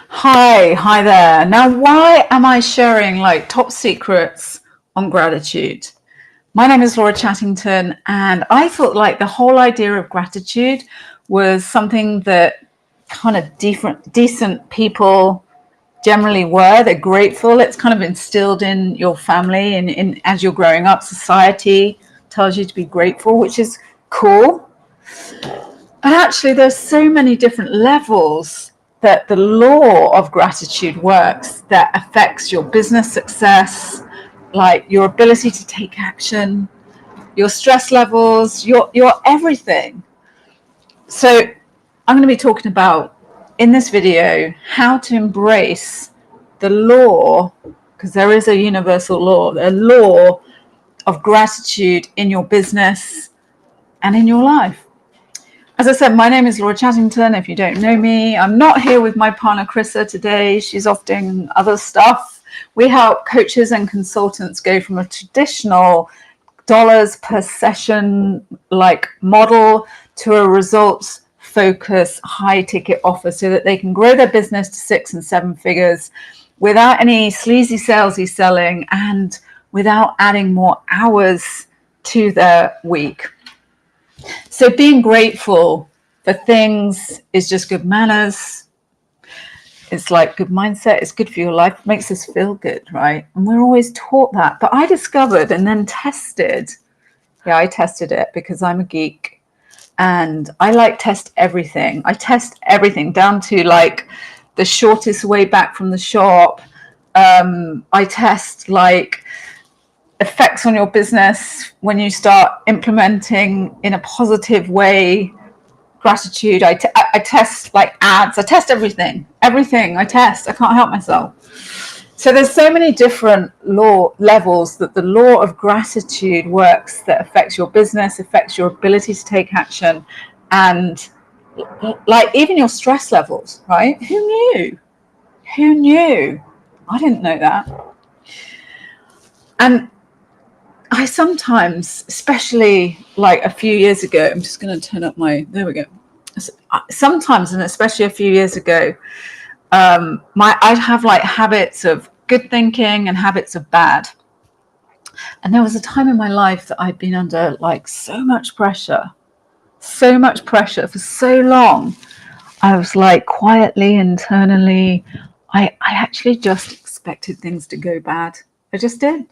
Hi there. Now, why am I sharing like top secrets on gratitude? My name is Laura Chattington, and I thought like the whole idea of gratitude was something that kind of decent people generally were. They're grateful. It's kind of instilled in your family and in as you're growing up. Society tells you to be grateful, which is cool. But actually, there's so many different levels that the law of gratitude works that affects your business success, like your ability to take action, your stress levels, your everything. So I'm going to be talking about in this video how to embrace the law, because there is a universal law, the law of gratitude in your business and in your life. As I said, my name is Laura Chattington. If you don't know me, I'm not here with my partner Chrissa today. She's off doing other stuff. We help coaches and consultants go from a traditional dollars per session like model to a results focused high ticket offer so that they can grow their business to 6 and 7 figures without any sleazy salesy selling and without adding more hours to their week. So being grateful for things is just good manners. It's like good mindset. It's good for your life. It makes us feel good, right? And we're always taught that. But I discovered and then tested. Yeah, I tested it because I'm a geek and I like test everything. I test everything down to like the shortest way back from the shop. I test like effects on your business when you start implementing in a positive way gratitude. I test like ads. I test everything I test. I can't help myself. So there's so many different law levels that the law of gratitude works that affects your business, affects your ability to take action, and like even your stress levels, right? Who knew I didn't know that. And I sometimes, especially like a few years ago, I'm just going to turn up there we go. Sometimes, and especially a few years ago, I'd have like habits of good thinking and habits of bad. And there was a time in my life that I'd been under like so much pressure for so long. I was like quietly, internally, I actually just expected things to go bad. I just did.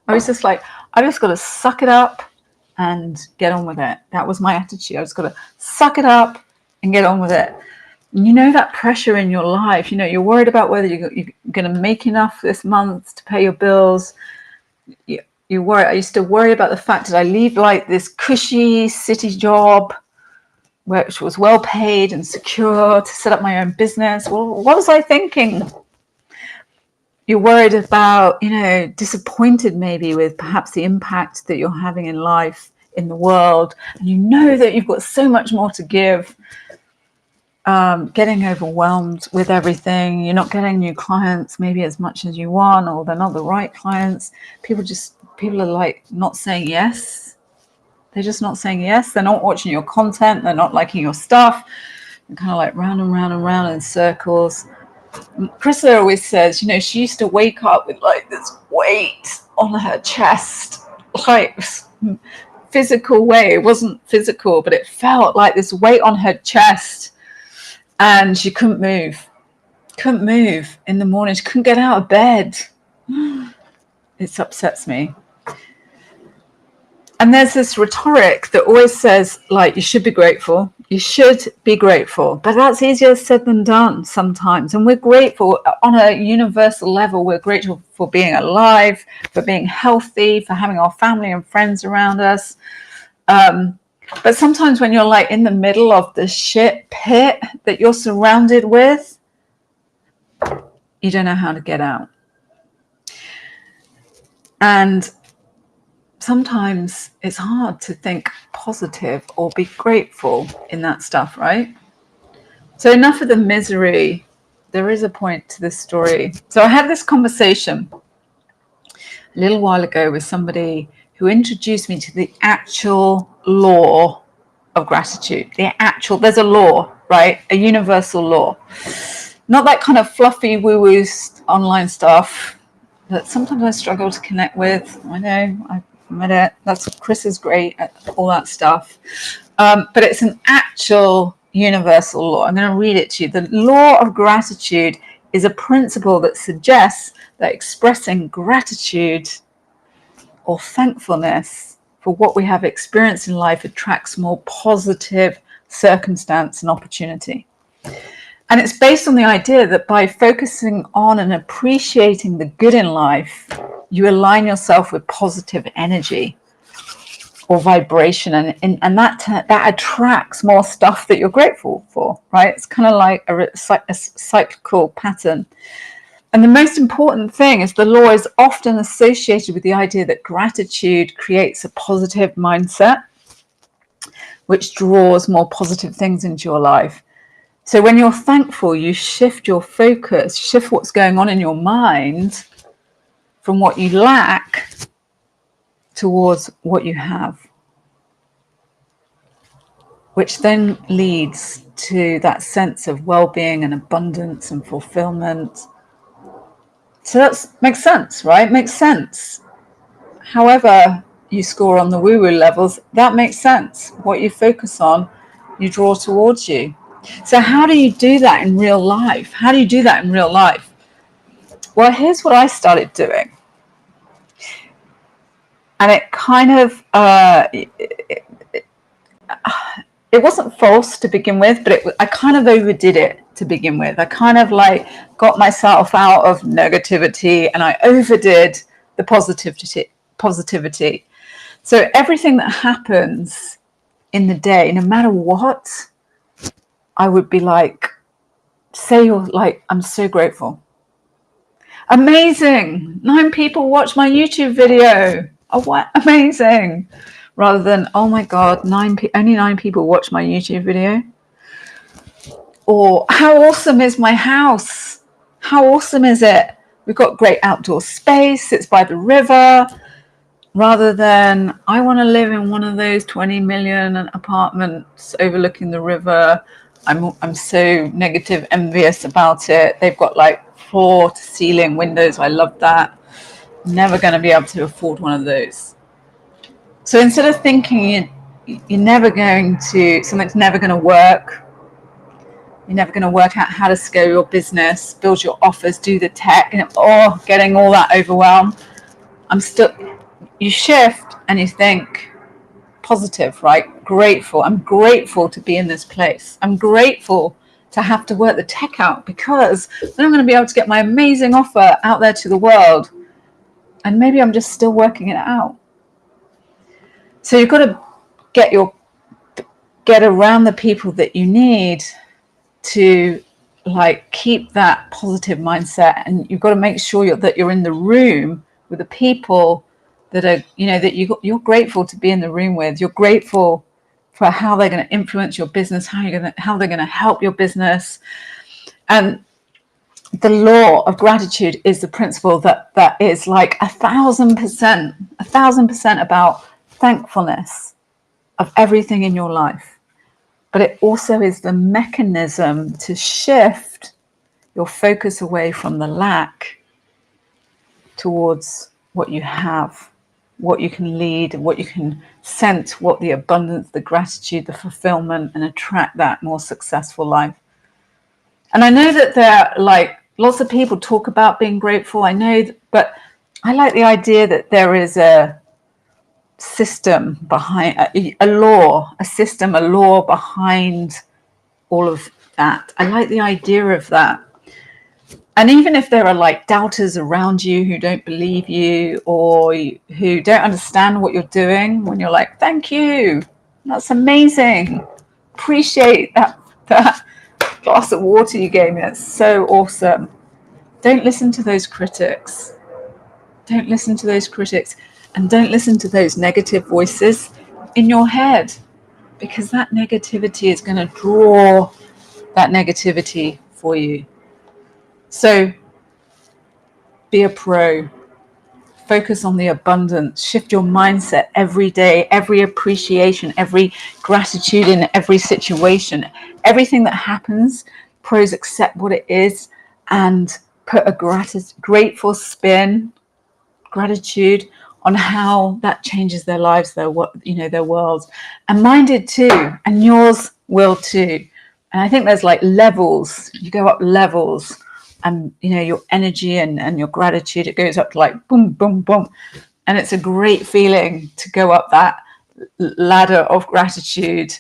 I was just like, I just got to suck it up and get on with it. That was my attitude. I just got to suck it up and get on with it. And you know that pressure in your life, you know, you're worried about whether you're going to make enough this month to pay your bills. You worry. I used to worry about the fact that I leave like this cushy city job, which was well paid and secure, to set up my own business. Well, what was I thinking? You're worried about, you know, disappointed maybe with perhaps the impact that you're having in life, in the world, and you know that you've got so much more to give. Getting overwhelmed with everything. You're not getting new clients maybe as much as you want, or they're not the right clients. People are like not saying yes. They're just not saying yes. They're not watching your content. They're not liking your stuff. They're kind of like round and round and round in circles. Chrissa always says, you know, she used to wake up with like this weight on her chest, like physical way. It wasn't physical, but it felt like this weight on her chest. And she couldn't move in the morning. She couldn't get out of bed. It upsets me. And there's this rhetoric that always says, like, you should be grateful. But that's easier said than done sometimes. And we're grateful on a universal level. We're grateful for being alive, for being healthy, for having our family and friends around us. But sometimes when you're like in the middle of the shit pit that you're surrounded with, you don't know how to get out. And sometimes it's hard to think positive or be grateful in that stuff, right? So enough of the misery. There is a point to this story. So I had this conversation a little while ago with somebody who introduced me to the actual law of gratitude. There's a law, right? A universal law. Not that kind of fluffy woo-woo online stuff that sometimes I struggle to connect with. I know, I admit it. That's Chris is great at all that stuff. But it's an actual universal law. I'm going to read it to you. The law of gratitude is a principle that suggests that expressing gratitude or thankfulness for what we have experienced in life attracts more positive circumstance and opportunity. And it's based on the idea that by focusing on and appreciating the good in life, you align yourself with positive energy or vibration, and that attracts more stuff that you're grateful for, right? It's kind of like a cyclical pattern. And the most important thing is the law is often associated with the idea that gratitude creates a positive mindset, which draws more positive things into your life. So when you're thankful, you shift your focus, shift what's going on in your mind from what you lack towards what you have, which then leads to that sense of well-being and abundance and fulfillment. So that makes sense, right? Makes sense. However you score on the woo-woo levels, that makes sense. What you focus on, you draw towards you. So how do you do that in real life? How do you do that in real life? Well, here's what I started doing. And it kind of, it wasn't false to begin with, but I kind of overdid it to begin with. I kind of like got myself out of negativity and I overdid the positivity. So everything that happens in the day, no matter what, I would be like, say you're like, I'm so grateful. Amazing. 9 people watched my YouTube video. Oh, what? Amazing. Rather than, oh my God, only 9 people watched my YouTube video. Or how awesome is my house? How awesome is it? We've got great outdoor space. It's by the river. Rather than, I want to live in one of those 20 million apartments overlooking the river. I'm so negative, envious about it. They've got like floor to ceiling windows. I love that. Never going to be able to afford one of those. So instead of thinking you're never going to, something's never going to work, you're never going to work out how to scale your business, build your offers, do the tech, and getting all that overwhelmed. You shift and you think positive, right? Grateful. I'm grateful to be in this place. I'm grateful to have to work the tech out because then I'm going to be able to get my amazing offer out there to the world. And maybe I'm just still working it out. So you've got to get around the people that you need to like keep that positive mindset, and you've got to make sure that you're in the room with the people that are, that you're grateful to be in the room with. You're grateful for how they're going to influence your business, how they're going to help your business. And the law of gratitude is the principle that is like 1,000% about thankfulness of everything in your life. But it also is the mechanism to shift your focus away from the lack towards what you have, what you can lead, what you can sense, what the abundance, the gratitude, the fulfillment, and attract that more successful life. And I know that there are like lots of people talk about being grateful. I know, but I like the idea that there is a system behind a law behind all of that. I like the idea of that. And even if there are like doubters around you who don't believe you or who don't understand what you're doing, when you're like, thank you, that's amazing, appreciate that glass of water you gave me, that's so awesome. Don't listen to those critics. Don't listen to those critics, and don't listen to those negative voices in your head, because that negativity is going to draw that negativity for you. So be a pro. Focus on the abundance. Shift your mindset every day, every appreciation, every gratitude in every situation. Everything that happens pros accept what it is and put a grateful spin, gratitude on how that changes their lives, their worlds, and mine did too, and yours will too. And I think there's like levels. You go up levels, and your energy and your gratitude, it goes up to like boom, boom, boom, and it's a great feeling to go up that ladder of gratitude.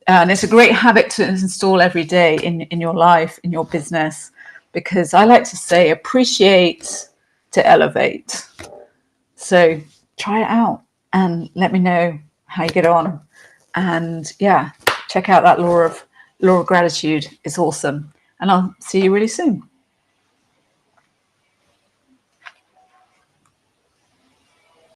And it's a great habit to install every day in your life, in your business, because I like to say appreciate to elevate. So try it out and let me know how you get on. And yeah, check out that law of gratitude. It's awesome. And I'll see you really soon.